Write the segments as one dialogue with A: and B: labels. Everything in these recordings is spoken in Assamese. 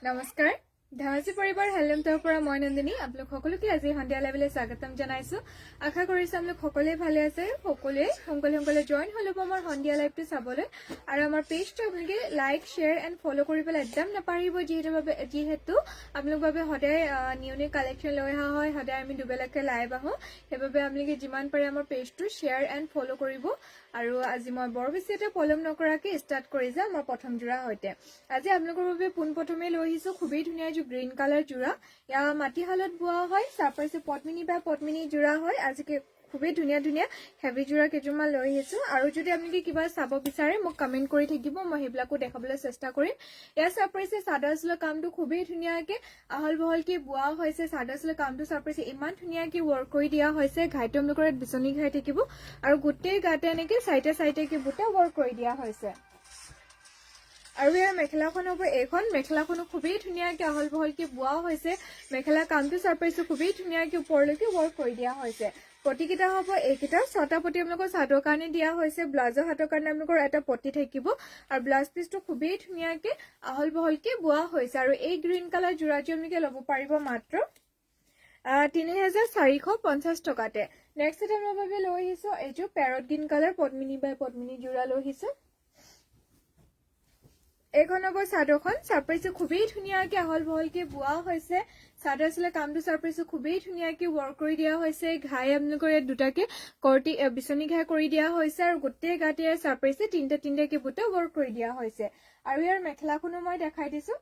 A: নমস্কাৰ ধেমাজি পৰিবাৰ হেলমতৰ পৰা মই নন্দিনী আপোনালোক সকলোকে আজি সন্ধিয়া লেভেলে স্বাগতম জনাইছো আশা কৰিছো আপোনালোক সকলোৱে ভালে আছে সকলোৱে সোনকালে জয়েন হৈ ল'ব আমাৰ সন্ধিয়া লাইভটো চাবলৈ আৰু আমাৰ পেজটো আপোনালোকে লাইক শ্বেয়াৰ এণ্ড ফলো কৰিবলৈ একদম নাপাহৰিব যিহেতু আপোনালোকৰ বাবে সদায় নিউ কালেকশ্যন লৈ অহা হয় সদায় আমি দুবেলাকে লাইভ আহোঁ সেইবাবে আপোনালোকে যিমান পাৰে আমাৰ পেজটো শ্বেয়াৰ এণ্ড ফলো কৰিব আৰু আজি মই বৰ বেছি এটা পলম নকৰাকে ষ্টাৰ্ট কৰি যাম আমাৰ প্ৰথম জোৰা সৈতে আজি আপোনালোকৰ বাবে পোনপ্ৰথমে লৈ আহিছো খুবেই ধুনীয়া যে গ্ৰীণ কালাৰ জোৰা ইয়া মাটিশালত বোৱা হয় চাপাইছে পদ্মিনী বা পদ্মিনী জোৰা হয় আজি খুবেই ধুনীয়া হেভি জোৰা কেইযোৰমান লৈ আহিছো আৰু যদি আপোনালোকে কিবা চাব বিচাৰে মোক কমেণ্ট কৰি থাকিব মই সেইবিলাকো দেখাবলৈ চেষ্টা কৰিম এয়া চাপাইছে চাদৰ চোলা কামটো খুবেই ধুনীয়াকে আহল বহলকে বোৱা হৈছে চাদৰ চোলা কামটো চাপাইছে ইমান ধুনীয়াকে ৱৰ্ক কৰি দিয়া হৈছে ঘাইটো আপোনালোকৰ বিচনী ঘাই থাকিব আৰু গোটেই গাতে এনেকে চাইডে বুটা ৱৰ্ক কৰি দিয়া হৈছে আৰু ইয়াৰ মেখেলাখন হ'ব এইখন মেখেলাখনো খুবেই ধুনীয়াকে আহল বহলকে বোৱা হৈছে মেখেলা কামটো চাপাইছে খুবেই ধুনীয়াকে ওপৰলৈকে ৱৰ্ক কৰি দিয়া হৈছে পটিকেইটা হ'ব এইকেইটা ছটা পটি আপোনালোকৰ চাদৰ কাৰণে দিয়া হৈছে ব্লাউজৰ হাতৰ কাৰণে আপোনালোকৰ এটা পটি থাকিব আৰু ব্লাউজ পিচটো খুবেই ধুনীয়াকে আহল বহলকে বোৱা হৈছে আৰু এই গ্ৰীণ কালাৰ জোৰাটো আপোনালোকে ল'ব পাৰিব মাত্ৰ ৩,৪৫০ টকাতে নেক্সট এটা মই বাবে লৈ আহিছো এইটো পেৰট গ্ৰীণ কালাৰ পদ্মিনী বাই পদ্মিনী জোৰা লৈ আহিছো এইখন হ'ব চাদৰখন চাপাইছে খুবেই ধুনীয়াকে আহল বহলকে বোৱা হৈছে চাদৰ চোলা কামটো চাপাইছে খুবেই ধুনীয়াকে ৱৰ্ক কৰি দিয়া হৈছে ঘাই আপোনালোকৰ ইয়াত দুটাকে কৰ্টি বিচনী ঘাই কৰি দিয়া হৈছে আৰু গোটেই গাতে চাপাইছে তিনিটাকে বুটা ৱৰ্ক কৰি দিয়া হৈছে আৰু ইয়াৰ মেখেলাখনো মই দেখাই দিছো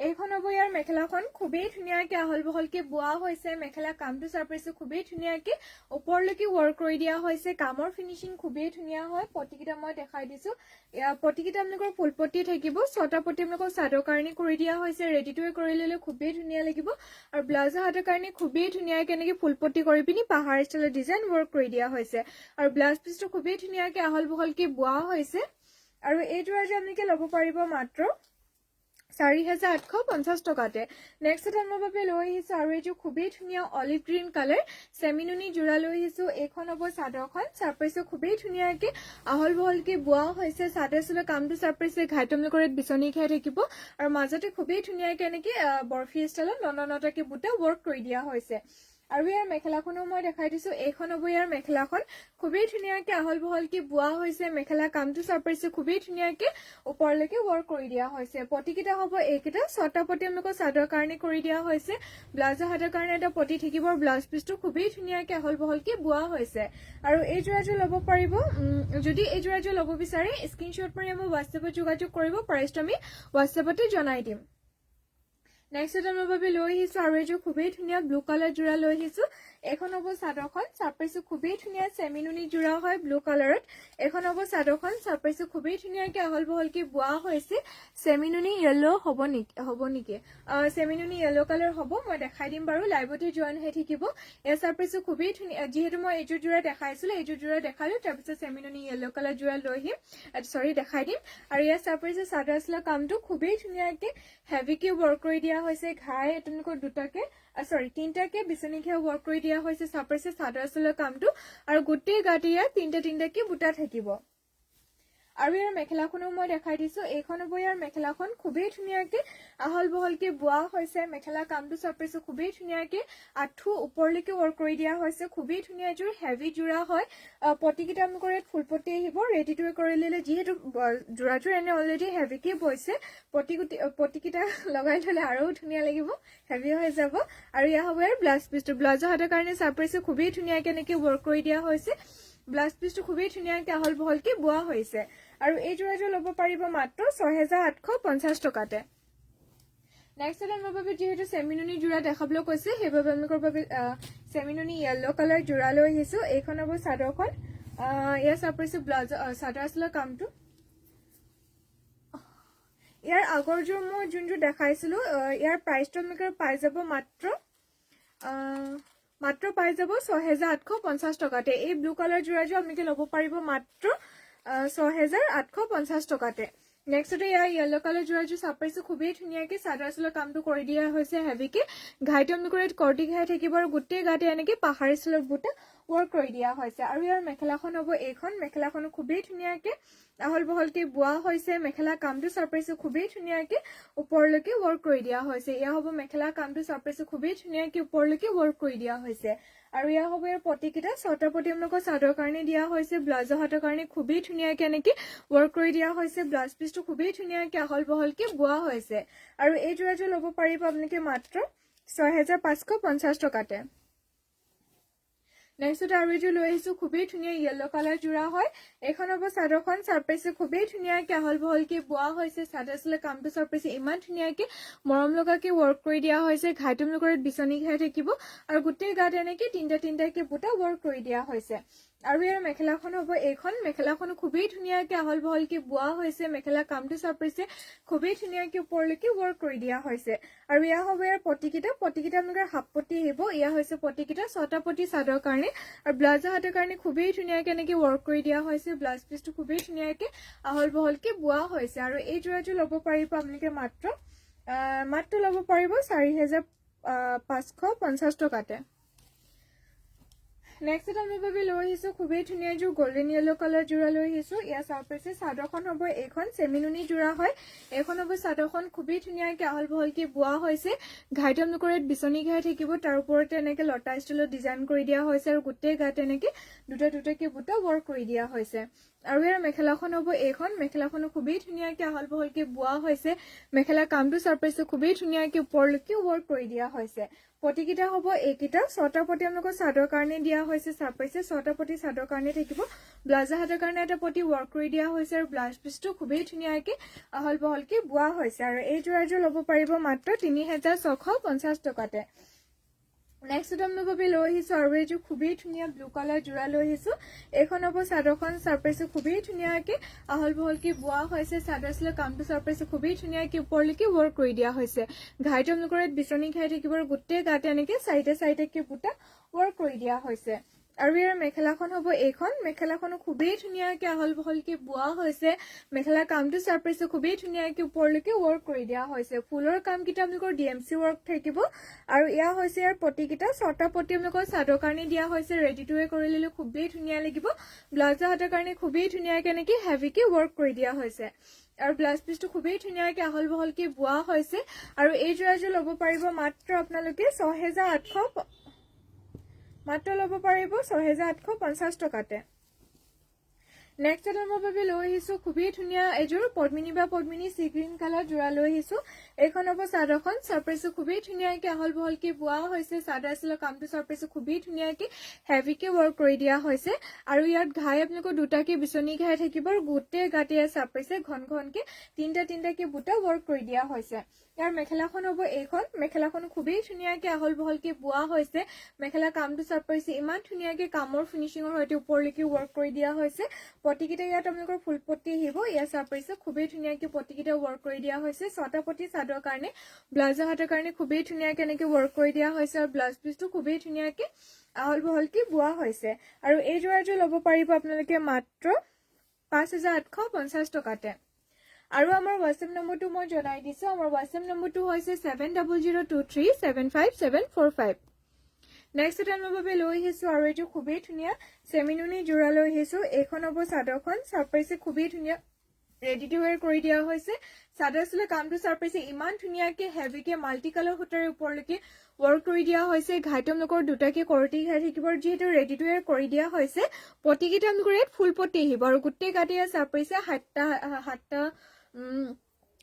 A: এইখন হ'ব ইয়াৰ মেখেলাখন খুবেই ধুনীয়াকে আহল বহলকে বোৱা হৈছে মেখেলা কামটো চাপাইছে খুবেই ধুনীয়াকে ওপৰলৈকে ৱৰ্ক কৰি দিয়া হৈছে কামৰ ফিনিচিং খুবেই ধুনীয়া হয় পটিকেইটা মই দেখাই দিছো পটিকেইটা আপোনালোকৰ ফুল পটি থাকিব ছটা পটি আপোনালোকৰ চাদৰ কাৰণে কৰি দিয়া হৈছে ৰেডি টু কৰি ল'লে খুবেই ধুনীয়া লাগিব আৰু ব্লাউজৰ হাতৰ কাৰণে খুবেই ধুনীয়াকে এনেকে ফুল পটি কৰি পিনি পাহাৰ ষ্টাইলৰ ডিজাইন ৱৰ্ক কৰি দিয়া হৈছে আৰু ব্লাউজ পিচটো খুবেই ধুনীয়াকে আহল বহলকে বোৱা হৈছে আৰু এই জোৰাটো আপোনালোকে ল'ব পাৰিব মাত্ৰ ৪,৮৫০ টকাতে নেক্সট এটা মোৰ বাবে লৈ আহিছো আৰু এইটো খুবেই ধুনীয়া অলিভ গ্ৰীণ কালাৰ চেমিনুনি জোৰা লৈ আহিছো এইখন হ'ব চাদৰখন চাপাইছে খুবেই ধুনীয়াকে আহল বহলকে বোৱা হৈছে চাদৰ চোলা কামটো চাপাইছে ঘাইটো আপোনালোকৰ ইয়াত বিচনী ঘাই থাকিব আৰু মাজতে খুবেই ধুনীয়াকে এনেকে বৰফি ষ্টাইলত নটাকে বুটা ৱৰ্ক কৰি দিয়া হৈছে আৰু ইয়াৰ মেখেলাখনো মই দেখাই দিছো এইখন হ'ব ইয়াৰ মেখেলাখন খুবেই ধুনীয়াকে আহল বহলকে বোৱা হৈছে মেখেলা কামটো চাপাইছে খুবেই ধুনীয়াকে ওপৰলৈকে ৱৰ্ক কৰি দিয়া হৈছে পটিকেইটা হ'ব এইকেইটা ছটা পটি আপোনালোকৰ চাদৰ কাৰণে কৰি দিয়া হৈছে ব্লাউজৰ হাতৰ কাৰণে এটা পটি থাকিব ব্লাউজ পিচটো খুবেই ধুনীয়াকে আহল বহলকে বোৱা হৈছে আৰু এই জোৰাটো ল'ব পাৰিব যদি এই জোৰাটো ল'ব বিচাৰে স্ক্ৰীনশ্বট মাৰি আমাৰ হোৱাটছএপত যোগাযোগ কৰিব প্ৰাইচটো আমি হোৱাটছএপতে জনাই দিম নেক্সট এটা মোৰ বাবে লৈ আহিছো আৰু এইযোৰ খুবেই ধুনীয়া ব্লু কালাৰ জোৰা লৈ আহিছো এখন হ'ব চাদৰখন চাপাইছো খুবেই ধুনীয়া চেমিনুনি জোৰা হয় ব্লু কালাৰত এখন হ'ব চাদৰখন চাপাইছো খুবেই ধুনীয়াকে আহল বহলকে বোৱা হৈছে চেমিনুনি য়েল্লো হ'ব নেকি চেমিনুনি য়েল্লো কালাৰ হ'ব মই দেখাই দিম বাৰু লাইভতে জইন হৈ থাকিব এয়া চাপাইছো খুবেই ধুনীয়া যিহেতু মই এইযোৰ জোৰা দেখাইছিলো এইযোৰ জোৰা দেখালো তাৰপিছত চেমিনুনি য়েল্লো কালাৰ জোৰা লৈ আহিম দেখাই দিম আৰু এয়া চাপাইছো চাদৰ চোলা কামটো খুবেই ধুনীয়াকে হেভিকে ৱৰ্ক কৰি দিয়া হৈছে ঘাই আপোনালোকৰ তিনটাকে বিচনী ঘাই ৱৰ্ক কৰি দিয়া হৈছে চাপাইছে চাদৰ চোলা কামটো আৰু গোটেই গাতে ইয়াত তিনটাকে বুটা থাকিব আৰু ইয়াৰ মেখেলাখনো মই দেখাই দিছো এইখন হ'ব ইয়াৰ মেখেলাখন খুবেই ধুনীয়াকে আহল বহলকে বোৱা হৈছে মেখেলা কামটো চাপাইছো খুবেই ধুনীয়াকে আঁঠু ওপৰলৈকে ৱৰ্ক কৰি দিয়া হৈছে খুবেই ধুনীয়া এযোৰ হেভি জোৰা হয় পটিকেইটা আপোনালোকৰ ইয়াত ফুল পটি আহিব ৰেডি টু কৰি ল'লে যিহেতু জোৰাযোৰ এনে অলৰেডি হেভিকে বৈছে পটিকেইটা লগাই ল'লে আৰু ধুনীয়া লাগিব হেভি হৈ যাব আৰু এয়া হ'ব ইয়াৰ ব্লাউজ পিচটো ব্লাউজৰ হাতৰ কাৰণে চাপাইছো খুবেই ধুনীয়াকে এনেকে ৱৰ্ক কৰি দিয়া হৈছে ব্লাউজ পিচটো খুবেই ধুনীয়াকে আহল বহলকে বোৱা হৈছে আৰু এই জোৰাযোৰ ল'ব পাৰিব মাত্ৰ ৬,৮৫০ টকাতে নেক্সট এটা মোৰ বাবে যিহেতু চেমিনুনি জোৰা দেখাবলৈ কৈছে সেইবাবে আপোনালোকৰ বাবে চেমিনুনি য়েল্লো কালাৰ জোৰা লৈ আহিছো এইখন হ'ব চাদৰখন ইয়াৰ চাপাইছো ব্লাউজ চাদৰ চোলা কামটো ইয়াৰ আগৰযোৰ মই যোনযোৰ দেখাইছিলো ইয়াৰ প্ৰাইচটো আপোনালোকে পাই যাব মাত্ৰ পাই যাব ৬,৮৫০ টকাতে এই ব্লু কালাৰ জোৰাযোৰ আপোনালোকে ল'ব পাৰিব মাত্ৰ ৬,৮৫০ টকাতে নেক্সটতে ইয়াৰ য়েল্লো কালাৰ জোৰাযোৰ চাপাইছো খুবেই ধুনীয়াকে চাদৰ চোলা কামটো কৰি দিয়া হৈছে হেভিকে ঘাইটো আপোনালোকৰ ইয়াত কৰ্টি ঘাই থাকিব আৰু গোটেই গাতে এনেকে পাহাৰী ষ্টাইলৰ বুটা ৱৰ্ক কৰি দিয়া হৈছে আৰু ইয়াৰ মেখেলাখন হ'ব এইখন মেখেলাখন খুবেই ধুনীয়াকৈ আহল বহলকৈ বোৱা হৈছে মেখেলা কামটো চাব পাৰিছো খুবেই ধুনীয়াকৈ ওপৰলৈকে ৱৰ্ক কৰি দিয়া হৈছে এয়া হ'ব মেখেলা কামটো চাব পাৰিছো খুবেই ধুনীয়াকৈ ওপৰলৈকে ৱৰ্ক কৰি দিয়া হৈছে আৰু এয়া হ'ব ইয়াৰ পটিকেইটা ছটা পটি আপোনালোকৰ চাদৰ কাৰণে দিয়া হৈছে ব্লাউজৰ হাতৰ কাৰণে খুবেই ধুনীয়াকৈ এনেকৈ ৱৰ্ক কৰি দিয়া হৈছে ব্লাউজ পিচটো খুবেই ধুনীয়াকৈ আহল বহলকৈ বোৱা হৈছে আৰু এই যোৰাটো ল'ব পাৰিব আপোনালোকে মাত্ৰ 6550 টকাতে নেক্সট আৰু এইটো লৈ আহিছো খুবেই ধুনীয়া ইয়েলো কালাৰ জোৰা হয় এখন হ'ব চাদৰখন চাব পাইছে খুবেই ধুনীয়াকৈ আহল বহলকৈ বোৱা হৈছে চাদৰ কামটো চাব পাইছে ইমান ধুনীয়াকৈ মৰম লগাকৈ ৱৰ্ক কৰি দিয়া হৈছে ঘাইটো লগত বিচনী ঘাই থাকিব আৰু গোটেই গাত এনেকৈ তিনিটাকৈ বুটা ৱৰ্ক কৰি দিয়া হৈছে আৰু ইয়াৰ মেখেলাখন হ'ব এইখন মেখেলাখন খুবেই ধুনীয়াকৈ আহল বহলকৈ বোৱা হৈছে মেখেলা কামটো চাব পাইছে খুবেই ধুনীয়াকৈ ওপৰলৈকে ৱৰ্ক কৰি দিয়া হৈছে আৰু এয়া হ'ব ইয়াৰ পটিকেইটা আপোনালোকৰ হাফ পটি আহিব এয়া হৈছে পটিকেইটা ছটা পটি চাদৰ কাৰণে আৰু ব্লাউজৰ হাতৰ কাৰণে খুবেই ধুনীয়াকৈ এনেকৈ ৱৰ্ক কৰি দিয়া হৈছে ব্লাউজ পিচটো খুবেই ধুনীয়াকৈ আহল বহলকৈ বোৱা হৈছে আৰু এই যোৰাটো ল'ব পাৰিব আপোনালোকে মাত্ৰ ল'ব পাৰিব 4550 টকাতে নেক্সট আমি বাবে লৈ আহিছো খুবেই ধুনীয়া যোৰ গোল্ডেন ইয়েলো কালাৰ জোৰা লৈ আহিছো ইয়া চাব পাইছে চাদৰখন হ'ব এইখন চেমিনুনি জোৰা হয় এইখন হ'ব চাদৰখন খুবেই ধুনীয়াকৈ আহল বহলকৈ বোৱা হৈছে ঘাইটো আপোনালোকৰ বিচনী ঘাই থাকিব তাৰ ওপৰতে এনেকৈ লতা ষ্টাইলত ডিজাইন কৰি দিয়া হৈছে আৰু গোটেই গাত এনেকৈ দুটাকৈ বুটা ৱৰ্ক কৰি দিয়া হৈছে আৰু ইয়াৰ মেখেলাখন হ'ব এইখন মেখেলাখনো খুবেই ধুনীয়াকৈ আহল বহলকৈ বোৱা হৈছে মেখেলা কামটো চাব পাইছে খুবেই ধুনীয়াকৈ ওপৰলৈকে ৱৰ্ক কৰি দিয়া হৈছে পটিকেইটা হ'ব এইকেইটা ছটা পটি আপোনালোকৰ চাদৰ কাৰণে দিয়া হৈছে চাব পাইছে ছটা পটি চাদৰ কাৰণে থাকিব ব্লাউজৰ হাতৰ কাৰণে এটা পটি ৱৰ্ক কৰি দিয়া হৈছে আৰু ব্লাউজ পিচটো খুবেই ধুনীয়াকৈ আহল বহলকৈ বোৱা হৈছে আৰু এই যোৰাযোৰ ল'ব পাৰিব মাত্ৰ 3650 টকাতে নেক্সট আমি বাবে লৈ আহিছো আৰু এইযোৰ খুবেই ধুনীয়া ব্লু কালাৰ জোৰা লৈ আহিছো এইখন হ'ব চাদৰখন চাব পাইছো খুবেই ধুনীয়াকৈ আহল বহলকৈ বোৱা হৈছে চাদৰ কামটো চাব পাইছো খুবেই ধুনীয়াকৈ ওপৰলৈকে ৱৰ্ক কৰি দিয়া হৈছে ঘাইটো আপোনালোকৰ বিচনী ঘাই থাকিব আৰু গোটেই গাতে এনেকৈ চাৰিটাকৈ বুটা ৱৰ্ক কৰি দিয়া হৈছে আৰু ইয়াৰ মেখেলাখন হ'ব এইখন মেখেলাখনো খুবেই ধুনীয়াকৈ আহল বহলকৈ বোৱা হৈছে মেখেলা কামটো চাব পাইছো খুবেই ধুনীয়াকৈ ওপৰলৈকে ৱৰ্ক কৰি দিয়া হৈছে ফুলৰ কামকেইটা আপোনালোকৰ ডিএমচি ৱৰ্ক থাকিব আৰু এয়া হৈছে ইয়াৰ পটিকেইটা ছটা পটি আপোনালোকৰ চাদৰ কাৰণে দিয়া হৈছে ৰেডি টু ৱে কৰি ল'লে খুবেই ধুনীয়া লাগিব ব্লাউজৰ হাতৰ কাৰণে খুবেই ধুনীয়াকৈ এনেকৈ হেভিকৈ ৱৰ্ক কৰি দিয়া হৈছে আৰু ব্লাউজ পিচটো খুবেই ধুনীয়াকৈ আহল বহলকৈ বোৱা হৈছে আৰু এই যোৰাযোৰ ল'ব পাৰিব মাত্ৰ আপোনালোকে 6800 মাত্ৰ ল'ব পাৰিব 6850 টকাতে নেক্সট আমাৰ বাবে লৈ আহিছো খুবেই ধুনীয়া এযোৰ পদ্মিনী সি গ্ৰীণ কালাৰ জোৰা লৈ আহিছো এইখন হ'ব চাদৰখন চাব পাইছো খুবেই ধুনীয়াকৈ আহল বহলকৈ বোৱা হৈছে চাদৰ কামটো চাব পাইছো খুবেই ধুনীয়াকৈ হেভিকৈ ৱৰ্ক কৰি দিয়া হৈছে আৰু ইয়াত ঘাই আপোনালোকৰ দুটাকৈ বিচনী ঘাই থাকিব আৰু গোটেই গাতে চাব পাইছে ঘনকৈ তিনিটাকৈ বুটা ৱৰ্ক কৰি দিয়া হৈছে ইয়াৰ মেখেলাখন হ'ব এইখন মেখেলাখন খুবেই ধুনীয়াকৈ আহল বহলকৈ বোৱা হৈছে মেখেলা কামটো চাব পাইছে ইমান ধুনীয়াকৈ কামৰ ফিনিচিঙৰ সৈতে ওপৰলৈকে ৱৰ্ক কৰি দিয়া হৈছে পটিকেইটা ইয়াত আপোনালোকৰ ফুল পটি আহিব ইয়াত চাব পাইছে খুবেই ধুনীয়াকৈ পটিকেইটা ৱৰ্ক কৰি দিয়া হৈছে ছটা পটি চাদৰ কাৰণে ব্লাউজৰ হাতৰ কাৰণে খুবেই ধুনীয়াকৈ এনেকৈ ৱৰ্ক কৰি দিয়া হৈছে আৰু ব্লাউজ পিচটো খুবেই ধুনীয়াকৈ আহল বহলকৈ বোৱা হৈছে আৰু এই যোৰাযোৰ ল'ব পাৰিব আপোনালোকে মাত্ৰ 5850 টকাতে আৰু আমাৰ হোৱাটছএপ নম্বৰটো মই জনাই দিছো আমাৰ হোৱাটছএপ নম্বৰটো হৈছে 7002375745 নেক্সট আমাৰ বাবে লৈ আহিছো আৰু এইটো খুবেই ধুনীয়া চেমিনুনি জোৰা লৈ আহিছো এইখন হ'ব চাদৰখন চাব পাইছে খুবেই ধুনীয়া ৰেডি টু ৱেৰ কৰি দিয়া হৈছে চাদৰ কামটো চাব পাইছে ইমান ধুনীয়াকৈ হেভিকৈ মাল্টি কালাৰ সূতাৰে ওপৰলৈকে ৱৰ্ক কৰি দিয়া হৈছে ঘাইটো আপোনালোকৰ দুটাকৈ কৰতি ঘাই থাকিব যিহেতু ৰেডি টু ৱেৰ কৰি দিয়া হৈছে পটিকেইটা আপোনালোকৰ ইয়াত ফুল পটি আহিব আৰু গোটেই গাতে চাব পাইছে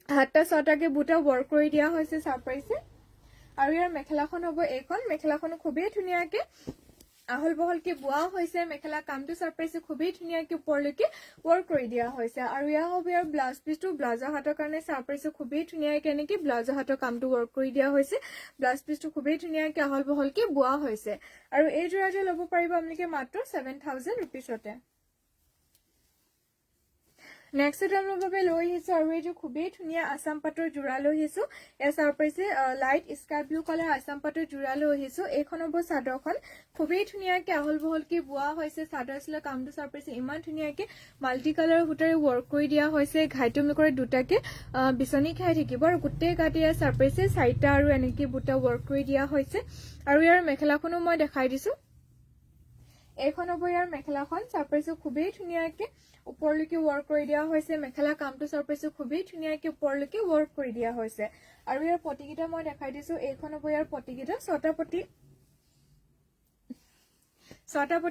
A: সাতটা ছটাকৈ বুটা ৱৰ্ক কৰি দিয়া হৈছে চাব পাইছে আৰু ইয়াৰ মেখেলাখন হ'ব এইখন মেখেলাখনো খুবেই ধুনীয়াকৈ আহল বহলকৈ বোৱা হৈছে মেখেলা কামটো চাব পাইছে খুবেই ধুনীয়াকৈ ওপৰলৈকে ৱৰ্ক কৰি দিয়া হৈছে আৰু ইয়াৰ হ'ব ইয়াৰ ব্লাউজ পিচটো ব্লাউজৰ হাতৰ কাৰণে চাব পাইছে খুবেই ধুনীয়াকৈ এনেকৈ ব্লাউজৰ হাতৰ কামটো ৱৰ্ক কৰি দিয়া হৈছে ব্লাউজ পিচটো খুবেই ধুনীয়াকৈ আহল বহলকৈ বোৱা হৈছে আৰু এই যোৰাযোৰ ল'ব পাৰিব আপোনালোকে মাত্ৰ 7000 ৰুপিছতে নেক্সট আমাৰ বাবে লৈ আহিছো আৰু এইটো খুবেই ধুনীয়া আসাম পাটৰ জোৰা লৈ আহিছো এয়া চাব পাইছে light sky blue colour Assam পাটৰ জোৰা লৈ আহিছো এইখন হ'ব চাদৰখন খুবেই ধুনীয়াকৈ আহল বহলকৈ বোৱা হৈছে চাদৰ কামটো চাব পাইছে ইমান ধুনীয়াকৈ মাল্টি কালাৰ সূতাৰে ৱৰ্ক কৰি দিয়া হৈছে ঘাইটো আপোনালোকৰ দুটাকৈ বিচনী খাই থাকিব আৰু গোটেই গাতে ইয়াত চাব পাইছে চাৰিটা আৰু এনেকৈ বুটা ৱৰ্ক কৰি দিয়া হৈছে আৰু ইয়াৰ মেখেলাখনো মই দেখাই দিছো এইখন হ'ব ইয়াৰ মেখেলাখন চাৰপ্ৰাইজটো খুবেই ধুনীয়াকে ওপৰলৈকে ৱৰ্ক কৰি দিয়া হৈছে মেখেলা কামটো চাৰপ্ৰাইজটো খুবেই ধুনীয়াকে ওপৰলৈকে ৱৰ্ক কৰি দিয়া হৈছে আৰু ইয়াৰ পটিকেইটা মই দেখাই দিছো এইখন হ'ব ইয়াৰ পটিকেইটা ছটা পটি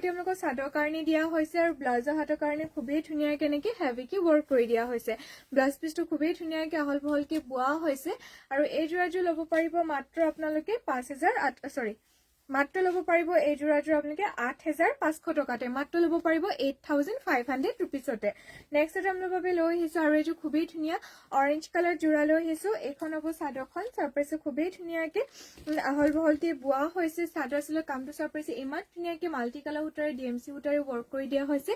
A: আপোনালোকৰ চাদৰ কাৰণে দিয়া হৈছে আৰু ব্লাউজৰ হাতৰ কাৰণে খুবেই ধুনীয়াকে এনেকে হেভিকে ৱৰ্ক কৰি দিয়া হৈছে ব্লাউজ পিচটো খুবেই ধুনীয়াকে আহল বহলকে বোৱা হৈছে আৰু এই যোৰাযোৰ ল'ব পাৰিব মাত্ৰ আপোনালোকে 5000 মাত্ৰ ল'ব পাৰিব এই যোৰাযোৰ আপোনালোকে 8500 টকাতে মাত্ৰ ল'ব পাৰিব 8500 ৰুপিছতে নেক্সট আমাৰ বাবে লৈ আহিছো আৰু এইটো খুবেই ধুনীয়া অৰেঞ্জ কালাৰ যোৰা লৈ আহিছো এইখন হ'ব চাদৰখন চাৰপ্ৰাইজটো খুবেই ধুনীয়াকে আহল বহলকে বোৱা হৈছে চাদৰ চিলৰ কামটো চাৰপ্ৰাইজ ইমান ধুনীয়াকে মাল্টি কালাৰ সূতাৰে ডিএমচি সূতাৰে ৱৰ্ক কৰি দিয়া হৈছে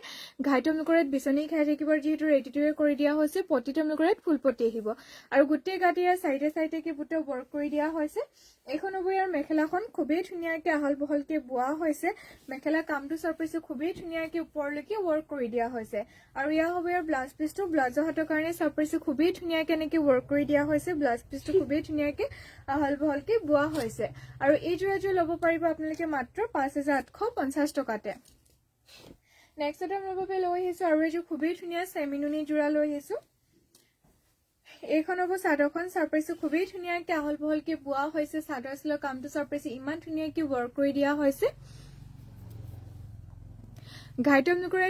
A: ঘাইটো আপোনালোকৰ বিচনী খাই থাকিবৰ যিহেতু ৰেডিটোৱে কৰি দিয়া হৈছে পটিটো আপোনালোকৰ ফুল পটি আহিব আৰু গোটেই গাতে ইয়াৰ চাইডে চাইডে কি বুটা ৱৰ্ক কৰি দিয়া হৈছে এইখন হ'ব ইয়াৰ মেখেলাখন খুবেই ধুনীয়াকে আহল বহলকে বোৱা হৈছে মেখেলা কামটো চাৰপ্ৰাইজ খুবেই ধুনীয়াকে ওপৰলৈকে ৱৰ্ক কৰি দিয়া হৈছে আৰু ইয়াৰ হ'ব ইয়াৰ ব্লাউজ পিচটো ব্লাউজৰ হাতৰ কাৰণে চাৰপ্ৰাইজ খুবেই ধুনীয়াকে এনেকে ৱৰ্ক কৰি দিয়া হৈছে ব্লাউজ পিচটো খুবেই ধুনীয়াকে আহল বহলকে বোৱা হৈছে আৰু এই যোৰাযোৰ ল'ব পাৰিব আপোনালোকে মাত্ৰ 5850 টকাতে নেক্সট আমাৰ বাবে লৈ আহিছো আৰু এইযোৰ খুবেই ধুনীয়া চেমিনুনি যোৰা লৈ আহিছো এইখন হ'ব চাদৰখন চাৰপ্ৰাইজটো খুবেই ধুনীয়াকে আহল বহলকে বোৱা হৈছে চাদৰ চিলৰ কামটো চাৰপ্ৰাইজ ইমান ধুনীয়াকে ৱৰ্ক কৰি দিয়া হৈছে ঘাইটো আপোনালোকৰ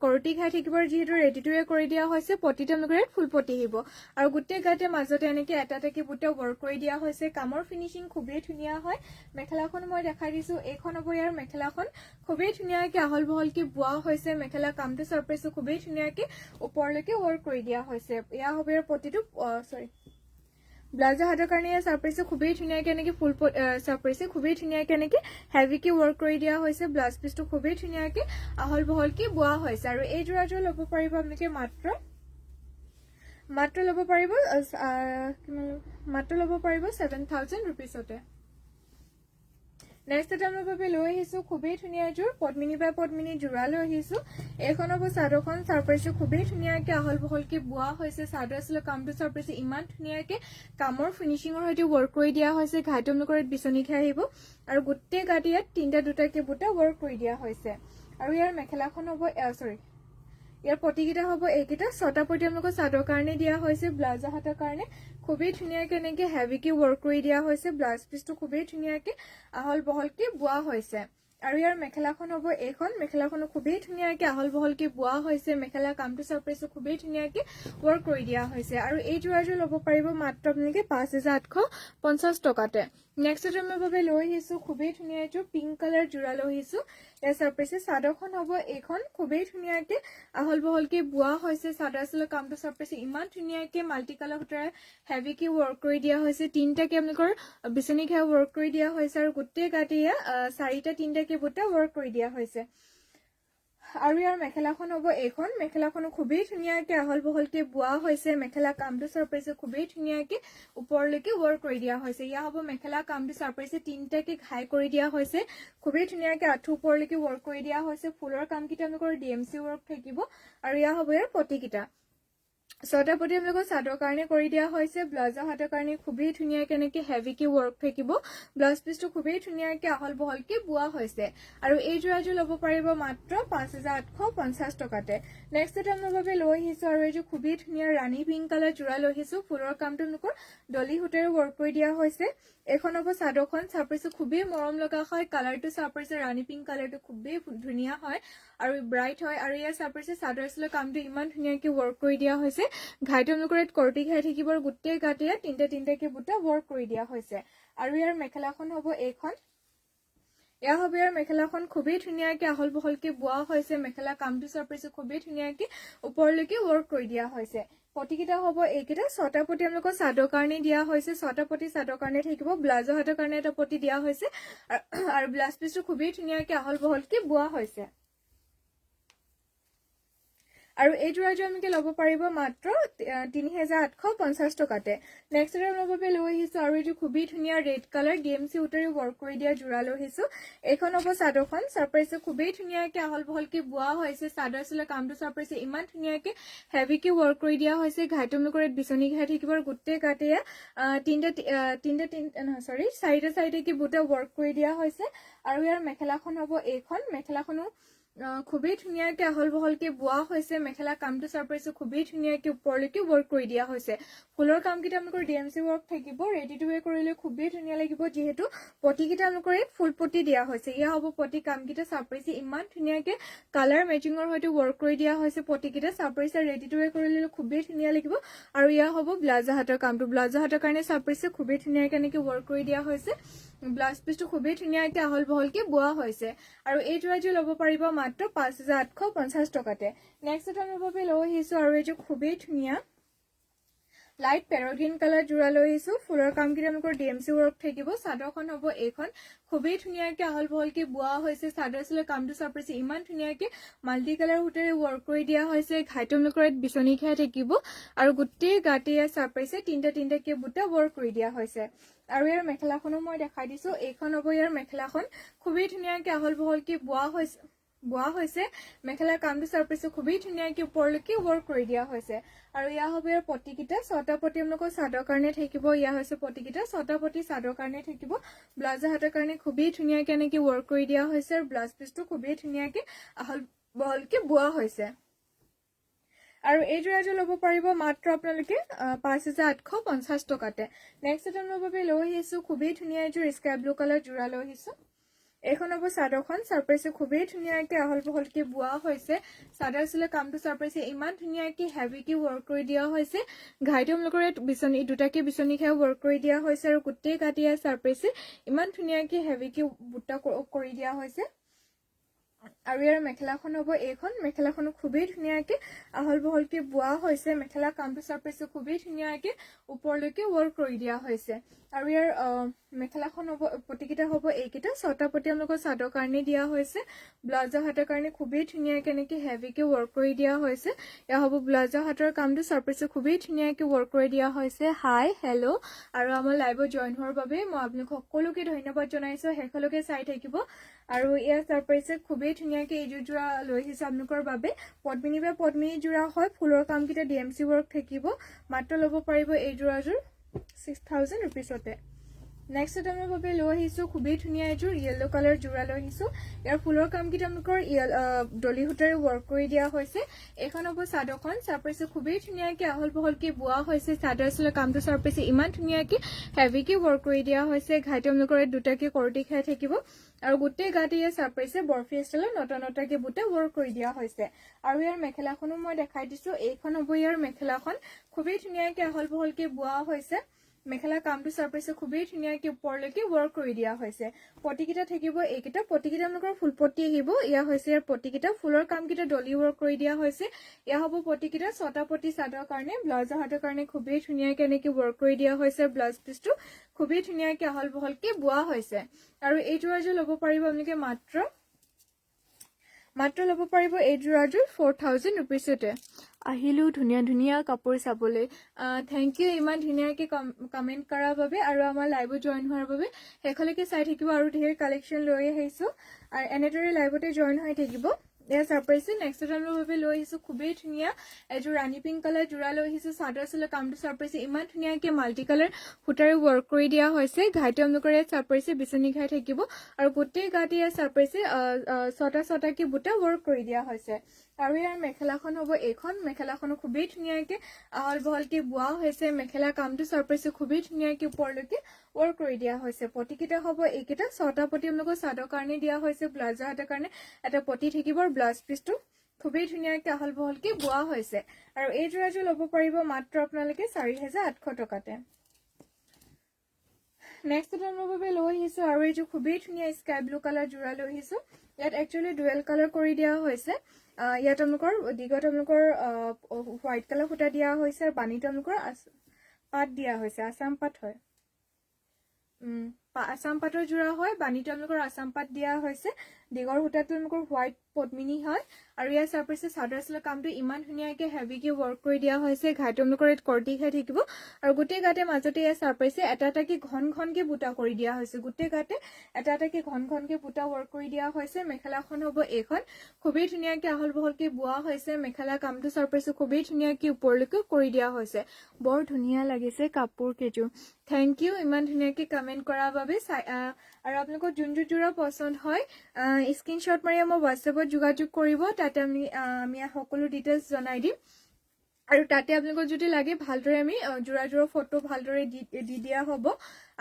A: কৰটি খাই থাকিবৰ যিহেতু ৰেডিটোৱে কৰি দিয়া হৈছে পটিটো আপোনালোকৰ ফুল পটি আহিব আৰু গোটেই গাতে মাজতে এনেকে এটা এটাকে বুটা ৱৰ্ক কৰি দিয়া হৈছে কামৰ ফিনিচিং খুবেই ধুনীয়া হয় মেখেলাখন মই দেখাই দিছো এইখন হ'ব ইয়াৰ মেখেলাখন খুবেই ধুনীয়াকে আহল বহলকে বোৱা হৈছে মেখেলা কামটো চাৰপ্ৰাইজটো খুবেই ধুনীয়াকে ওপৰলৈকে ৱৰ্ক কৰি দিয়া হৈছে ইয়া হ'ব ইয়াৰ পটিটো ব্লাউজৰ হাতৰ কাৰণে চাৰপ্ৰাইজটো খুবেই ধুনীয়াকে এনেকে ফুল চাৰপ্ৰাইজটো খুবেই ধুনীয়াকে এনেকে হেভিকে ৱৰ্ক কৰি দিয়া হৈছে ব্লাউজ পিচটো খুবেই ধুনীয়াকে আহল বহলকে বোৱা হৈছে আৰু এই যোৰাযোৰ ল'ব পাৰিব আপোনালোকে মাত্ৰ ল'ব পাৰিব 7000 ৰুপিছতে নেক্সট আমাৰ বাবে লৈ আহিছো খুবেই ধুনীয়া এযোৰ পদ্মিনী বাই পদ্মিনী যোৰা লৈ আহিছো এইখন হ'ব চাদৰখন চাৰপ্ৰাইজটো খুবেই ধুনীয়াকে আহল বহলকে বোৱা হৈছে চাদৰ চিলৰ কামটো চাৰপ্ৰাইজ ইমান ধুনীয়াকে কামৰ ফিনিচিঙৰ সৈতে ৱৰ্ক কৰি দিয়া হৈছে ঘাইটো আপোনালোকৰ বিচনী খাই আহিব আৰু গোটেই গাতে ইয়াত তিনিটা দুটাকে বুটা ৱৰ্ক কৰি দিয়া হৈছে আৰু ইয়াৰ মেখেলাখন হ'ব ইয়াৰ পটিকেইটা হ'ব এইকেইটা ছটা পটি আপোনালোকৰ চাদৰ কাৰণে দিয়া হৈছে ব্লাউজৰ হাতৰ কাৰণে খুবেই ধুনীয়াকে এনেকে হেভিকে ৱৰ্ক কৰি দিয়া হৈছে ব্লাউজ পিচটো খুবেই ধুনীয়াকে আহল বহলকে বোৱা হৈছে আৰু ইয়াৰ মেখেলাখন হ'ব এইখন মেখেলাখনো খুবেই ধুনীয়াকে আহল বহলকে বোৱা হৈছে মেখেলা কামটো চাৰপ্ৰাইজটো খুবেই ধুনীয়াকে ৱৰ্ক কৰি দিয়া হৈছে আৰু এই যোৰাযোৰ ল'ব পাৰিব মাত্ৰ আপোনালোকে 5850 টকাতে নেক্সট আমাৰ বাবে লৈ আহিছো খুবেই ধুনীয়া এযোৰ পিংক কালাৰ যোৰা লৈ আহিছো ইয়াৰ চাৰপ্ৰাইজে চাদৰখন হ'ব এইখন খুবেই ধুনীয়াকে আহল বহলকে বোৱা হৈছে চাদৰ চিলৰ কামটো চাৰপ্ৰাইজ ইমান ধুনীয়াকে মাল্টি কালাৰ সূতাৰে হেভিকে ৱৰ্ক কৰি দিয়া হৈছে তিনিটাকে আপোনালোকৰ বিচনী খাই ৱৰ্ক কৰি দিয়া হৈছে আৰু গোটেই গাতে চাৰিটা তিনিটাকে বুটা ৱৰ্ক কৰি দিয়া হৈছে আৰু ইয়াৰ মেখেলাখন হ'ব এইখন মেখেলাখনো খুবেই ধুনীয়াকে আহল বহলকে বোৱা হৈছে মেখেলা কামটো চাৰপ্ৰাইজ খুবেই ধুনীয়াকে ওপৰলৈকে ৱৰ্ক কৰি দিয়া হৈছে ইয়া হ'ব মেখেলা কামটো চাৰপ্ৰাইজ তিনিটাকে ঘাই কৰি দিয়া হৈছে খুবেই ধুনীয়াকে আঁঠু ওপৰলৈকে ৱৰ্ক কৰি দিয়া হৈছে ফুলৰ কামকেইটা আপোনালোকৰ ডিএমচি ৱৰ্ক থাকিব আৰু ইয়া হ'ব ইয়াৰ পটিকেইটা ছটা পটি আপোনালোকৰ চাদৰ কাৰণে কৰি দিয়া হৈছে ব্লাউজৰ হাতৰ কাৰণে খুবেই ধুনীয়াকে এনেকে হেভিকে ৱৰ্ক থাকিব ব্লাউজ পিচটো খুবেই ধুনীয়াকে আহল বহলকে বোৱা হৈছে আৰু এই যোৰাযোৰ ল'ব পাৰিব মাত্ৰ 5850 টকাতে নেক্সট আমাৰ বাবে লৈ আহিছো আৰু এইযোৰ খুবেই ধুনীয়া ৰাণী পিংক কালাৰ যোৰা লৈ আহিছো ফুলৰ কামটো আপোনালোকৰ ডলি সূতাৰে ৱৰ্ক কৰি দিয়া হৈছে এখন হ'ব চাদৰখন চাৰপ্ৰাইজটো খুবেই মৰম লগা হয় কালাৰটো চাৰপ্ৰাইজ ৰাণী পিংক কালাৰটো খুবেই ধুনীয়া হয় আৰু ব্ৰাইট হয় আৰু ইয়াৰ চাৰপ্ৰাইজ চাদৰ চিলৰ কামটো ইমান ধুনীয়াকে ৱৰ্ক কৰি দিয়া হৈছে ঘাইটো আপোনালোকৰ কৰটি খাই থাকিবৰ গোটেই গাতে তিনিটাকে বুটা ৱৰ্ক কৰি দিয়া হৈছে আৰু ইয়াৰ মেখেলাখন হ'ব এইখন এয়া হ'ব ইয়াৰ মেখেলাখন খুবেই ধুনীয়াকে আহল বহলকে বোৱা হৈছে মেখেলা কামটো চাৰপ্ৰাইজ খুবেই ধুনীয়াকে ওপৰলৈকে ৱৰ্ক কৰি দিয়া হৈছে পটিকেইটা হ'ব এইকেইটা ছটা পটি আপোনালোকৰ চাদৰ কাৰণে দিয়া হৈছে ছটা পটি চাদৰ কাৰণে থাকিব ব্লাউজৰ হাতৰ কাৰণে এটা পটি দিয়া হৈছে আৰু ব্লাউজ পিচটো খুবেই ধুনীয়াকে আহল বহলকে বোৱা হৈছে আৰু এই যোৰাযোৰ আপোনালোকে ল'ব পাৰিব মাত্ৰ ৩,৮৫০ টকাতে নেক্সট এটা ল'ব বাবে লৈ আহিছোঁ আৰু এইটো খুবেই ধুনীয়া ৰেড কালাৰ DMC উটাৰি ৱৰ্ক কৰি দিয়া যোৰা লৈ আহিছোঁ এইখন হ'ব চাদৰখন চাৰপ্ৰাইজে খুবেই ধুনীয়াকৈ আহল বহলকৈ বোৱা হৈছে চাদৰ চিলা কামটো চাৰপ্ৰাইজে ইমান ধুনীয়াকৈ হেভিকৈ ৱৰ্ক কৰি দিয়া হৈছে ঘাইটো আপোনালোকৰ ইয়াত বিচনী ঘাই থাকিব আৰু গোটেই গাতে চাৰিটাকৈ বুটা ৱৰ্ক কৰি দিয়া হৈছে আৰু ইয়াৰ মেখেলাখন হ'ব এইখন মেখেলাখনো খুবেই ধুনীয়াকৈ আহল বহলকৈ বোৱা হৈছে মেখেলা কামটো চাৰপ্ৰাইজে খুবেই ধুনীয়াকৈ ওপৰলৈকে ৱৰ্ক কৰি দিয়া হৈছে ফুলৰ কামকেইটা আপোনালোকৰ DMC ৱৰ্ক থাকিব ৰেডি টু ৱেৰ কৰিলে খুবেই ধুনীয়া লাগিব যিহেতু পটিকেইটা আপোনালোকৰ ইয়াত ফুল পটি দিয়া হৈছে ইয়া হ'ব পটি কামকেইটা চাৰপ্ৰাইজে ইমান ধুনীয়াকৈ কালাৰ মেচিঙৰ সৈতে ৱৰ্ক কৰি দিয়া হৈছে পটিকেইটা চাৰপ্ৰাইজে ৰেডি টু ৱেৰ কৰিলে খুবেই ধুনীয়া লাগিব আৰু ইয়া হ'ব ব্লাউজৰ হাতৰ কামটো ব্লাউজৰ হাতৰ কাৰণে চাৰপ্ৰাইজে খুবেই ধুনীয়াকৈ এনেকৈ ৱৰ্ক কৰি দিয়া হৈছে ব্লাউজ পিচটো খুবেই ধুনীয়াকৈ আহল বহলকৈ বোৱা হৈছে আৰু এই যোৰাযোৰ ল'ব পাৰিব মাত্ৰ ৫,৮৫০ টকাতে নেক্সট এটা ল'ব বাবে লৈ আহিছোঁ আৰু এইযোৰ খুবেই ধুনীয়া লাইট পেৰ গ্ৰীণ কালাৰ যোৰা লৈ আহিছোঁ ফুলৰ কামকেইটা আপোনালোকৰ DMC ৱৰ্ক থাকিব চাদৰখন হ'ব এইখন খুবেই ধুনীয়াকৈ আহল বহলকৈ বোৱা হৈছে চাদৰ চিলা কামটো চাৰপ্ৰাইজে ইমান ধুনীয়াকৈ মাল্টি কালাৰ সূতাৰে ৱৰ্ক কৰি দিয়া হৈছে ঘাইটো আপোনালোকৰ ইয়াত বিচনী ঘাই থাকিব আৰু গোটেই গাতে ইয়াত চাৰপ্ৰাইজে তিনিটাকৈ বুটা ৱৰ্ক কৰি দিয়া হৈছে আৰু ইয়াৰ মেখেলাখনো মই দেখাই দিছোঁ এইখন হ'ব ইয়াৰ মেখেলাখন খুবেই ধুনীয়াকৈ আহল বহলকৈ বোৱা হৈছে মেখেলাৰ কামটো চাৰপ্ৰাইজে খুবেই ধুনীয়াকৈ ওপৰলৈকে ৱৰ্ক কৰি দিয়া হৈছে আৰু ইয়া হ'ব ইয়াৰ পটিকেইটা 6টা পটি আপোনালোকৰ চাদৰ কাৰণে থাকিব ইয়া হৈছে পটিকেইটা 6টা পটি চাদৰ কাৰণে থাকিব ব্লাউজৰ হাতৰ কাৰণে খুবেই ধুনীয়াকৈ এনেকৈ ৱৰ্ক কৰি দিয়া হৈছে আৰু ব্লাউজ পিচটো খুবেই ধুনীয়াকৈ আহল বহলকৈ বোৱা হৈছে আৰু এই যোৰাযোৰ ল'ব পাৰিব মাত্ৰ আপোনালোকে ৫,৮৫০ টকাতে নেক্সট এটা ল'ব বাবে লৈ আহিছোঁ খুবেই ধুনীয়া এযোৰ স্কাই ব্লু কালাৰ যোৰা লৈ আহিছোঁ এইখন হ'ব চাদৰখন চাৰপ্ৰাইজে খুবেই ধুনীয়াকৈ আহল বহলকৈ বোৱা হৈছে চাদৰ চিলা কামটো চাৰপ্ৰাইজে ইমান ধুনীয়াকৈ হেভিকৈ ৱৰ্ক কৰি দিয়া হৈছে ঘাইটো আপোনালোকৰ ইয়াত বিচনী দুটাকৈ বিচনী খাই ৱৰ্ক কৰি দিয়া হৈছে আৰু গোটেই গাতে ইয়াত চাৰপ্ৰাইজে ইমান ধুনীয়াকৈ হেভিকৈ বুটা কৰি দিয়া হৈছে আৰু ইয়াৰ মেখেলাখন হ'ব এইখন মেখেলাখনো খুবেই ধুনীয়াকৈ আহল বহলকৈ বোৱা হৈছে মেখেলা কামটো চাৰপ্ৰাইজে খুবেই ধুনীয়াকৈ ওপৰলৈকে ৱৰ্ক কৰি দিয়া হৈছে আৰু ইয়াৰ মেখেলাখন হ'ব পটিকেইটা হ'ব এইকেইটা 6টা পটি আপোনালোকৰ চাদৰ কাৰণে দিয়া হৈছে ব্লাউজৰ হাতৰ কাৰণে খুবেই ধুনীয়াকৈ এনেকৈ হেভিকৈ ৱৰ্ক কৰি দিয়া হৈছে এয়া হ'ব ব্লাউজৰ হাতৰ কামটো চাৰপ্ৰাইজে খুবেই ধুনীয়াকৈ ৱৰ্ক কৰি দিয়া হৈছে হাই হেল্ল' আৰু আমাৰ লাইভত জইন হোৱাৰ বাবে মই আপোনালোক সকলোকে ধন্যবাদ জনাইছোঁ শেষলৈকে চাই থাকিব আৰু ইয়াৰ চাৰপ্ৰাইজে খুবেই ধুনীয়াকৈ এইযোৰ যোৰা লৈ আহিছোঁ আপোনালোকৰ বাবে পদ্মিনী বা পদ্মিনী যোৰা হয় ফুলৰ কামকেইটা DMC ৱৰ্ক থাকিব মাত্ৰ ল'ব পাৰিব এই যোৰাযোৰ 6,000 ৰুপিছতে নেক্সট এটা আমাৰ বাবে লৈ আহিছোঁ খুবেই ধুনীয়া এযোৰ য়েল্লো কালাৰ যোৰা লৈ আহিছোঁ ইয়াৰ ফুলৰ কামকেইটা আপোনালোকৰ ডলি সূতাৰে ৱৰ্ক কৰি দিয়া হৈছে এইখন হ'ব চাদৰখন চাৰপ্ৰাইজে খুবেই ধুনীয়াকৈ আহল বহলকৈ বোৱা হৈছে চাদৰ চিলা কামটো চাৰপ্ৰাইজে ইমান ধুনীয়াকৈ হেভিকৈ ৱৰ্ক কৰি দিয়া হৈছে ঘাইটো আপোনালোকৰ ইয়াত দুটাকৈ কৰটি খাই থাকিব আৰু গোটেই গাতে ইয়াৰ চাৰপ্ৰাইজে বৰফি ষ্টাইলত নটাকৈ বুটা ৱৰ্ক কৰি দিয়া হৈছে আৰু ইয়াৰ মেখেলাখনো মই দেখাই দিছোঁ এইখন হ'ব ইয়াৰ মেখেলাখন খুবেই ধুনীয়াকৈ আহল বহলকৈ বোৱা হৈছে মেখেলা কামটো চাৰপ্ৰাইজে খুবেই ধুনীয়াকৈ ওপৰলৈকে ৱৰ্ক কৰি দিয়া হৈছে পটিকেইটা থাকিব এইকেইটা পটিকেইটা আপোনালোকৰ ফুল পটি আহিব ইয়া হৈছে ইয়াৰ পটিকেইটা ফুলৰ কামকেইটা ডলি ৱৰ্ক কৰি দিয়া হৈছে ইয়া হ'ব পটিকেইটা 6টা পটি চাদৰ কাৰণে ব্লাউজৰ হাতৰ কাৰণে খুবেই ধুনীয়াকৈ এনেকৈ ৱৰ্ক কৰি দিয়া হৈছে ব্লাউজ পিচটো খুবেই ধুনীয়াকৈ আহল বহলকৈ বোৱা হৈছে আৰু এই যোৰাযোৰ ল'ব পাৰিব আপোনালোকে মাত্ৰ ল'ব পাৰিব এই যোৰাযোৰ 4,000 ৰুপিছতে আহিলোঁ ধুনীয়া ধুনীয়া কাপোৰ চাবলৈ থেংক ইউ ইমান ধুনীয়াকৈ কমেণ্ট কৰাৰ বাবে আৰু আমাৰ লাইভত জইন হোৱাৰ বাবে শেষলৈকে চাই থাকিব আৰু ঢেৰ কালেকশ্যন লৈ আহিছোঁ আৰু এনেদৰে লাইভতে জইন হৈ থাকিব এয়া চাৰপ্ৰাইজে নেক্সট টাইমৰ বাবে লৈ আহিছোঁ খুবেই ধুনীয়া এযোৰ ৰাণী পিংক কালাৰ যোৰা লৈ আহিছোঁ চাদৰ চিলা কামটো চাৰপ্ৰাইজে ইমান ধুনীয়াকৈ মাল্টি কালাৰ সূতাৰে ৱৰ্ক কৰি দিয়া হৈছে ঘাইটো আপোনালোকৰ ইয়াত চাৰপ্ৰাইজে বিচনী ঘাই থাকিব আৰু গোটেই গাতে ইয়াত চাৰপ্ৰাইজে 6টাকৈ বুটা ৱৰ্ক কৰি দিয়া হৈছে আৰু ইয়াৰ মেখেলাখন হ'ব এইখন মেখেলাখনো খুবেই ধুনীয়াকৈ আহল বহলকৈ বোৱা হৈছে মেখেলা কামটো চাৰপ্ৰাইজে খুবেই ধুনীয়াকৈ ওপৰলৈকে ৱৰ্ক কৰি দিয়া হৈছে পটিকেইটা হ'ব এইকেইটা 6টা পটি আপোনালোকৰ চাদৰ কাৰণে দিয়া হৈছে ব্লাউজৰ হাতৰ কাৰণে এটা পটি থাকিব ব্লাউজ পিচটো খুবেই ধুনীয়াকৈ আহল বহলকৈ বোৱা হৈছে আৰু এই যোৰাযোৰ ল'ব পাৰিব মাত্ৰ আপোনালোকে 4,800 টকাতে নেক্সট এটা মোৰ বাবে লৈ আহিছোঁ আৰু এইযোৰ খুবেই ধুনীয়া স্কাই ব্লু কালাৰ যোৰা লৈ আহিছোঁ ইয়াত একচুৱেলি ডুৱেল কালাৰ কৰি দিয়া হৈছে ইয়াত আপোনালোকৰ দিগত আপোনালোকৰ হোৱাইট কালাৰ সূতা দিয়া হৈছে আৰু বাণীটো আপোনালোকৰ পাত দিয়া হৈছে আছাম পাত হয় আছাম পাতৰ যোৰা হয় বাণীটো আপোনালোকৰ আছাম পাত দিয়া হৈছে দিগৰ সূতাটো আপোনালোকৰ হোৱাইট পদ্মিনী হয় আৰু ইয়াৰ চাৰপ্ৰাইছে চাদৰ আচলৰ কামটো ইমান ধুনীয়াকে হেভিকে ৱৰ্ক কৰি দিয়া হৈছে ঘাইটো আপোনালোকৰ ইয়াত কৰ্টি খাই থাকিব আৰু গোটেই গাতে মাজতে ইয়াৰ চাৰপ্ৰাইছে এটা এটাকে ঘনকে বুটা কৰি দিয়া হৈছে গোটেই গাতে এটা এটাকে ঘনকে বুটা ৱৰ্ক কৰি দিয়া হৈছে মেখেলাখন হ'ব এইখন খুবেই ধুনীয়াকে আহল বহলকে বোৱা হৈছে মেখেলা কামটো চাৰপ্ৰাইছে খুবেই ধুনীয়াকে ওপৰলৈকে কৰি দিয়া হৈছে বৰ ধুনীয়া লাগিছে কাপোৰ কেইটো থেংক ইউ ইমান ধুনীয়াকে কমেন্ট কৰাৰ বাবে আৰু আপোনালোকৰ যোনটো যোৰা পছন্দ হয় স্ক্ৰীনশ্বট মাৰি আমাৰ হোৱাটছএপত যোগাযোগ কৰিব তাতে আমি সকলো ডিটেইলছ জনাই দিম আৰু তাতে আপোনালোকৰ যদি লাগে ভালদৰে আমি যোৰা ফটো ভালদৰে দি দিয়া হ'ব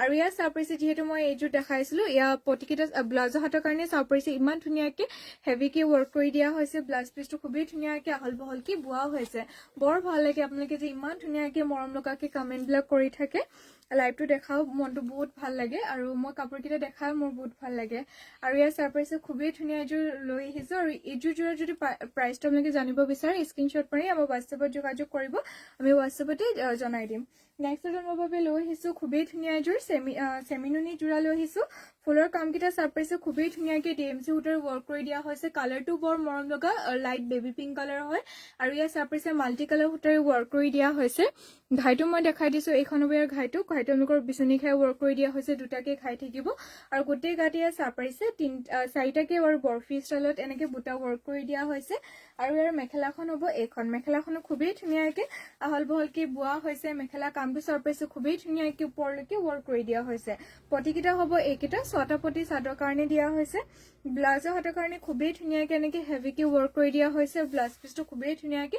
A: আৰু ইয়াৰ চাৰপ্ৰাইছে যিহেতু মই এইযোৰ দেখাইছিলো ইয়াৰ প্ৰতিকেইটা ব্লাউজৰ হাতৰ কাৰণে চাৰপ্ৰাইছে ইমান ধুনীয়াকে হেভিকে ৱৰ্ক কৰি দিয়া হৈছে ব্লাউজ পিচটো খুবেই ধুনীয়াকে আহল বহলকে বোৱা হৈছে বৰ ভাল লাগে আপোনালোকে যে ইমান ধুনীয়াকে মৰম লগাকে কমেন্টবিলাক কৰি থাকে লাইভটো দেখাও মনটো বহুত ভাল লাগে আৰু মই কাপোৰকেইটা দেখাও মোৰ বহুত ভাল লাগে আৰু ইয়াৰ চাৰপ্ৰাইছে খুবেই ধুনীয়া এযোৰ লৈ আহিছো আৰু এইযোৰ যোৰা যদি প্ৰাইচটো আপোনালোকে জানিব বিচাৰে স্ক্ৰীনশ্বট মাৰি আমাৰ হোৱাটছএপত যোগাযোগ কৰিব আমি হোৱাটছএপতে জনাই দিম নেক্সট আমাৰ বাবে লৈ আহিছো খুবেই ধুনীয়া এযোৰ চেমিনুনি যোৰা লৈ আহিছো ফুলৰ কামকেইটা চাৰপ্ৰাইছে খুবেই ধুনীয়াকে ডিএমচি সূতাৰ ৱৰ্ক কৰি দিয়া হৈছে কালাৰটো বৰ মৰম লগা লাইট বেবি পিংক কালাৰ হয় আৰু ইয়াৰ চাৰপ্ৰাইছে মাল্টি কালাৰ সূতাৰে ৱৰ্ক কৰি দিয়া হৈছে ঘাইটো মই দেখাই দিছো এইখন হ'ব ইয়াৰ ঘাইটো তেওঁলোকৰ বিচনী খাই ৱৰ্ক কৰি দিয়া হৈছে দুটাকে খাই থাকিব আৰু গোটেই গাতে ইয়াৰ চাৰপ্ৰাইছে চাৰিটাকে আৰু বৰফি ষ্টাইলত এনেকে বুটা ৱৰ্ক কৰি দিয়া হৈছে আৰু ইয়াৰ মেখেলাখন হ'ব এইখন মেখেলাখনো খুবেই ধুনীয়াকে আহল বহলকে বোৱা হৈছে মেখেলা কামটো চাৰপ্ৰাইছে খুবেই ধুনীয়াকে ওপৰলৈকে ৱৰ্ক কৰি দিয়া হৈছে পটিকেইটা হ'ব এইকেইটা 6টা পটি চাদৰ কাৰণে দিয়া হৈছে ব্লাউজৰ হাতৰ কাৰণে খুবেই ধুনীয়াকে এনেকে হেভিকে ৱৰ্ক কৰি দিয়া হৈছে ব্লাউজ পিচটো খুবেই ধুনীয়াকে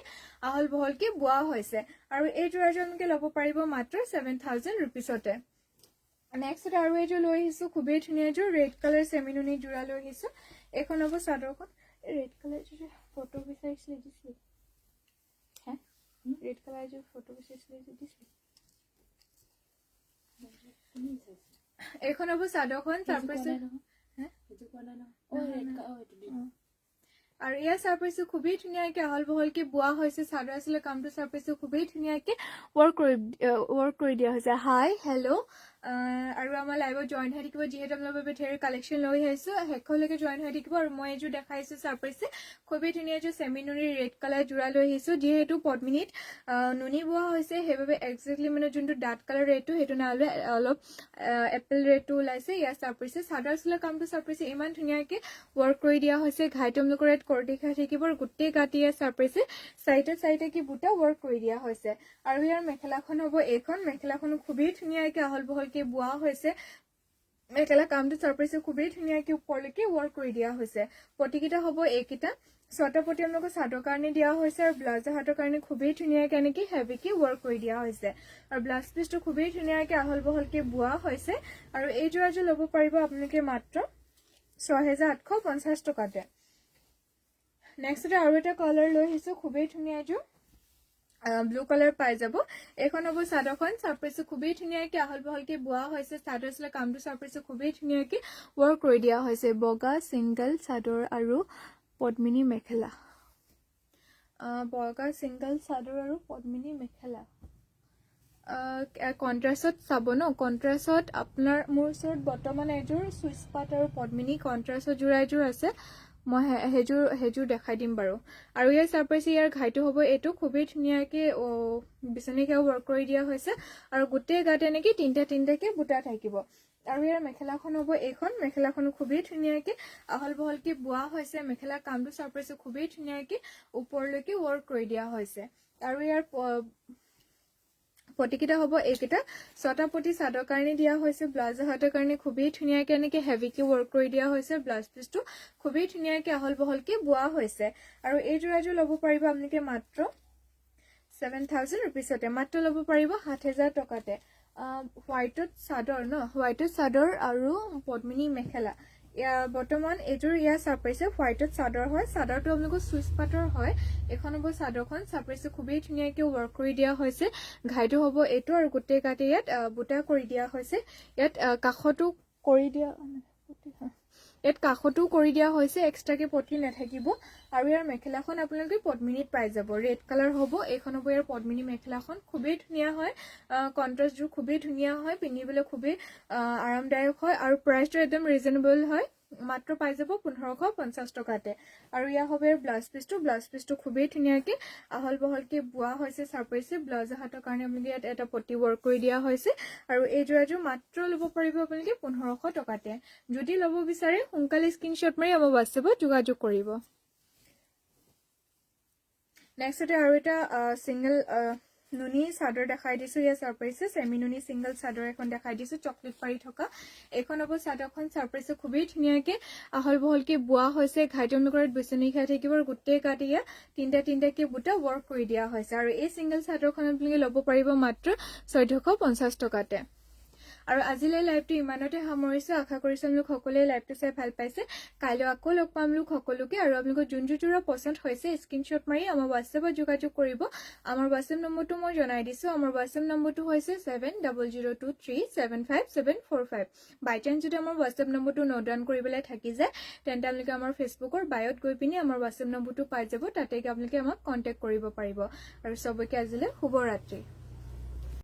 A: আহল বহলকে বোৱা হৈছে আৰু এই যোৰাযোৰ আপোনালোকে ল'ব পাৰিব মাত্ৰ 7000 ৰুপিছতে নেক্সট আৰু এইযোৰ লৈ আহিছো খুবেই ধুনীয়া এযোৰ ৰেড কালাৰ চেমিনুনি যোৰা লৈ আহিছো এইখন হ'ব চাদৰখন ৰেড কালাৰ ফটো বিচাৰিছিলে দিছিলে হে ৰেড কালাৰ এযোৰ ফটো বিচাৰিছিলে দিছিলে এইখন হ'ব চাদৰখন চাৰপ্ৰাইছে আৰু ইয়াৰ চাৰপ্ৰাইছে খুবেই ধুনীয়াকে আহল বহলকে বোৱা হৈছে চাদৰ আচলৰ কামটো চাৰপ্ৰাইছে খুবেই ধুনীয়াকে ৱৰ্ক কৰি দিয়া হৈছে হাই হেল্ল' আৰু আমাৰ লাইভত জইন হৈ থাকিব যিহেতু আপোনালোকৰ বাবে ঢেৰ কালেকশ্যন লৈ আহিছো শেষলৈকে জইন হৈ থাকিব আৰু মই এইযোৰ দেখাইছো চাৰপ্ৰাইছে খুবেই ধুনীয়া এযোৰ চেমিনুনিৰ ৰেড কালাৰ যোৰা লৈ আহিছো যিহেতু পদ্মিনীত নুনি বোৱা হৈছে সেইবাবে একজেক্টলি মানে যোনটো ডাৰ্ক কালাৰ ৰেডটো সেইটো নহ'লে অলপ এপল ৰেডটো ওলাইছে ইয়াৰ চাৰপ্ৰাইছে চাদৰ আচলৰ কামটো চাৰপ্ৰাইছে ইমান ধুনীয়াকে ৱৰ্ক কৰি দিয়া হৈছে ঘাইটো আপোনালোকৰ ইয়াত কৰ্টি খাই থাকিব আৰু গোটেই গাতে ইয়াৰ চাৰপ্ৰাইছে চাৰিটাকে বুটা ৱৰ্ক কৰি দিয়া হৈছে আৰু ইয়াৰ মেখেলাখন হ'ব এইখন মেখেলাখনো খুবেই ধুনীয়াকে আহল বহলকে বোৱা হৈছে মেখেলা কামটো চাৰপ্ৰাইছে খুবেই ধুনীয়াকে ওপৰলৈকে ৱৰ্ক কৰি দিয়া হৈছে পটিকেইটা হ'ব এইকেইটা 6টা পটি আপোনালোকৰ চাদৰ কাৰণে দিয়া হৈছে আৰু ব্লাউজৰ হাতৰ কাৰণে খুবেই ধুনীয়াকে এনেকে হেভিকে ৱৰ্ক কৰি দিয়া হৈছে আৰু ব্লাউজ পিচটো খুবেই ধুনীয়াকে আহল বহলকে বোৱা হৈছে আৰু এই যোৰাযোৰ ল'ব পাৰিব আপোনালোকে মাত্ৰ 6850 টকাতে নেক্সট আৰু এটা কালাৰ লৈ আহিছো খুবেই ধুনীয়া এযোৰ ব্লু কালাৰ পাই যাব এইখন হ'ব চাদৰখন চাৰপ্ৰাইছে খুবেই ধুনীয়াকে আহল বহলকে বোৱা হৈছে চাদৰ আচলৰ কামটো চাৰপ্ৰাইছে খুবেই ধুনীয়াকে ৱৰ্ক কৰি দিয়া হৈছে বগা চিংগল চাদৰ আৰু পদ্মিনী মেখেলা বগা চিংগল চাদৰ আৰু পদ্মিনী মেখেলা কন্ট্ৰাষ্টত চাব ন কন্ট্ৰাষ্টত আপোনাৰ মোৰ ওচৰত বৰ্তমান এযোৰ চুইচ পাট আৰু পদ্মিনী কন্ট্ৰাষ্টৰ যোৰা এযোৰ আছে মই হেজুৰ দেখাই দিম বাৰু আৰু ইয়াৰ চাৰপ্ৰাইছে ইয়াৰ ঘাইটো হ'ব এইটো খুবেই ধুনীয়াকে বিচনী খাই ৱৰ্ক কৰি দিয়া হৈছে আৰু গোটেই গাতে এনেকে তিনটাকে বুটা থাকিব আৰু ইয়াৰ মেখেলাখন হ'ব এইখন মেখেলাখনো খুবেই ধুনীয়াকে আহল বহলকে বোৱা হৈছে মেখেলা কামটো চাৰপ্ৰাইছে খুবেই ধুনীয়াকে ওপৰলৈকে ৱৰ্ক কৰি দিয়া হৈছে আৰু ইয়াৰ পটিকেইটা হ'ব এইকেইটা 6টা পটি চাদৰ কাৰণে দিয়া হৈছে ব্লাউজৰ হাতৰ কাৰণে খুবেই ধুনীয়াকে এনেকে হেভিকে ৱৰ্ক কৰি দিয়া হৈছে ব্লাউজ পিচটো খুবেই ধুনীয়াকে আহল বহলকে বোৱা হৈছে আৰু এই যোৰাযোৰ ল'ব পাৰিব আপোনালোকে মাত্ৰ 7000 ৰুপিছতে মাত্ৰ ল'ব পাৰিব 7000 টকাতে হোৱাইটত চাদৰ ন হোৱাইটত চাদৰ আৰু পদ্মিনী মেখেলা বৰ্তমান এইযোৰ ইয়াৰ চাৰপ্ৰাইছে হোৱাইটত চাদৰ হয় চাদৰটো আপোনালোকৰ চুইচ পাটৰ হয় এখন হ'ব চাদৰখন চাৰপ্ৰাইছে খুবেই ধুনীয়াকে ৱৰ্ক কৰি দিয়া হৈছে ঘাইটো হ'ব এইটো আৰু গোটেই গাতে ইয়াত বুটা কৰি দিয়া হৈছে ইয়াত কাষতো কৰি দিয়া হৈছে এক্সট্ৰাকে পটি নাথাকিব আৰু ইয়াৰ মেখেলাখন আপোনালোকে পদ্মিনীত পাই যাব ৰেড কালাৰ হ'ব এইখন হ'ব ইয়াৰ পদ্মিনী মেখেলাখন খুবেই ধুনীয়া হয় কন্ট্ৰাষ্টযোৰ খুবেই ধুনীয়া হয় পিন্ধিবলৈ খুবেই আৰামদায়ক হয় আৰু প্ৰাইচটো একদম ৰিজনেবল হয় মাত্ৰ পাই যাব 1550 টকাতে আৰু ইয়া হবে ব্লাউজ পিছটো খুবেই ধুনীয়াকে আহল বহলকে বোৱা হৈছে সাৰপ্ৰাইজে ব্লাউজ হাতৰ কাৰণে আপোনালোকে ইয়াত এটা পটি ৱৰ্ক কৰি দিয়া হৈছে আৰু এই যোৰাযোৰ মাত্ৰ ল'ব পাৰিব আপোনালোকে 1500 টকাতে যদি ল'ব বিচাৰে সোনকালে স্ক্ৰিনশ্বট মাৰি আমাৰ WhatsApp-ত যোগাযোগ কৰিব নেক্সটতে আৰু এটা সিঙ্গেল নুনি চাদৰ দেখাই দিছো ইয়া সাৰপ্ৰাইজে সেমি নুনি সিঙ্গেল চাদৰ এখন দেখাই দিছো চকলেট পাৰি থকা এখন হ'ব চাদৰখন সাৰপ্ৰাইজে খুবেই ধুনীয়াকে আহল বহলকে বোৱা হৈছে ঘাইটম লুকৰত বিচনী খাই থাকিব আৰু গোটেই কাটি ইয়া তিনটাকে বুটা ৱৰ্ক কৰি দিয়া হৈছে আৰু এই সিঙ্গেল চাদৰখন আপোনালোকে ল'ব পাৰিব মাত্ৰ 1450 টকাতে আৰু আজিলৈ লাইভটো ইমানতে সামৰিছো আশা কৰিছো আপোনালোক সকলোৱে লাইভটো চাই ভাল পাইছে কাইলৈ আকৌ লগ পাম লোক সকলোকে আৰু আপোনালোকৰ যোনটো যোৰা পছন্দ হৈছে স্ক্ৰিনশ্বট মাৰি আমাৰ WhatsApp-ত যোগাযোগ কৰিব আমাৰ WhatsApp নম্বৰটো মই জনাই দিছো আমাৰ WhatsApp নম্বৰটো হৈছে 7002375745 বাই চান্স যদি আমাৰ WhatsApp নম্বৰটো নোট ডাউন কৰিবলৈ থাকি যায় তেন্তে আপোনালোকে আমাৰ ফেচবুকৰ বায়ত গৈ পিনি আমাৰ WhatsApp নম্বৰটো পাই যাব তাতে আপোনালোকে আমাক কন্টেক্ট কৰিব পাৰিব আৰু সবকে আজিলৈ শুভ ৰাত্ৰি